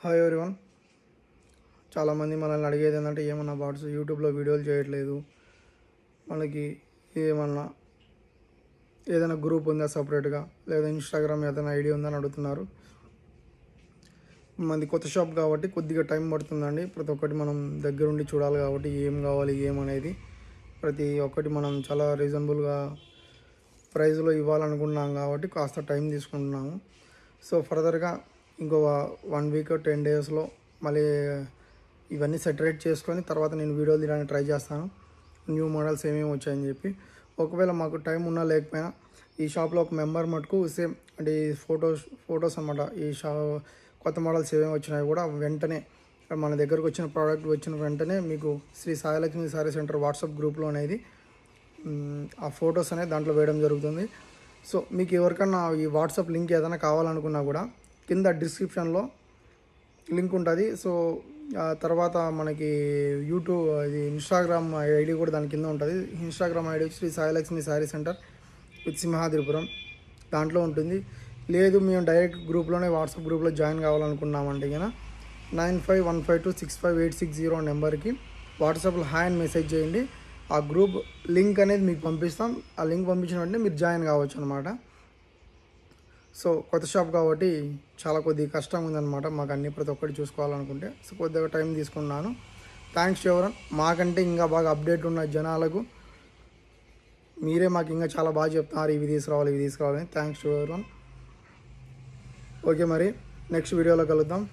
Hi everyone. చాలామంది మనల్ని అడిగేది ఏంటంటే ఏమన్నా బాట్స్ యూట్యూబ్లో వీడియోలు చేయట్లేదు, మనకి ఏమన్నా ఏదైనా గ్రూప్ ఉందా సపరేట్గా, లేదా ఇన్స్టాగ్రామ్ ఏదైనా ఐడియా ఉందని అడుగుతున్నారు. మనది కొత్త షాప్ కాబట్టి కొద్దిగా టైం పడుతుందండి. ప్రతి ఒక్కటి మనం దగ్గరుండి చూడాలి కాబట్టి ఏం కావాలి ఏమనేది ప్రతి ఒక్కటి మనం చాలా రీజనబుల్గా ప్రైస్లో ఇవ్వాలనుకుంటున్నాం కాబట్టి కాస్త టైం తీసుకుంటున్నాము. సో ఫర్దర్గా ఇంకో 1 వీక్ 10 డేస్లో మళ్ళీ ఇవన్నీ సెటరేట్ చేసుకొని తర్వాత నేను వీడియోలు తీయడానికి ట్రై చేస్తాను, న్యూ మోడల్స్ ఏమేమి వచ్చాయని చెప్పి. ఒకవేళ మాకు టైం ఉన్నా లేకపోయినా ఈ షాప్లో ఒక మెంబర్ మటుకు సేమ్ అంటే ఈ ఫొటోస్ అన్నమాట, ఈ కొత్త మోడల్స్ ఏమేమి వచ్చినాయి కూడా వెంటనే మన దగ్గరకు వచ్చిన ప్రోడక్ట్ వచ్చిన వెంటనే మీకు శ్రీ సాయిలక్ష్మి సారీ సెంటర్ వాట్సాప్ గ్రూప్లో అనేది ఆ ఫొటోస్ అనేది దాంట్లో వేయడం జరుగుతుంది. సో మీకు ఎవరికన్నా ఈ వాట్సాప్ లింక్ ఏదైనా కావాలనుకున్నా కూడా కింద డిస్క్రిప్షన్లో లింక్ ఉంటుంది. సో తర్వాత మనకి యూట్యూబ్ ఇది ఇన్స్టాగ్రామ్ ఐడి కూడా దాని కింద ఉంటుంది. ఇన్స్టాగ్రామ్ ఐడి వచ్చి శ్రీ సాయిలక్ష్మి సారీ సెంటర్ విత్ సింహాద్రిపురం దాంట్లో ఉంటుంది. లేదు మేము డైరెక్ట్ గ్రూప్లోనే వాట్సాప్ గ్రూప్లో జాయిన్ కావాలనుకున్నామంటే కనుక 9515265860 నెంబర్కి వాట్సాప్లో హాయ్ అని మెసేజ్ చేయండి. ఆ గ్రూప్ లింక్ అనేది మీకు పంపిస్తాం. ఆ లింక్ పంపించిన వెంటనే మీరు జాయిన్ కావచ్చు అనమాట. సో కొత్త షాప్ కాబట్టి చాలా కొద్దిగా కష్టంగా ఉందన్నమాట మాకు అన్ని ప్రతి ఒక్కటి చూసుకోవాలనుకుంటే. సో కొద్దిగా టైం తీసుకున్నాను. థ్యాంక్స్ ఎవరన్. మాకంటే ఇంకా బాగా అప్డేట్ ఉన్న జనాలకు మీరే మాకు ఇంకా చాలా బాగా చెప్తున్నారు, ఇవి తీసుకురావాలి ఇవి తీసుకురావాలని. థ్యాంక్స్ ఎవరన్. ఓకే, మరి నెక్స్ట్ వీడియోలో కలుద్దాం.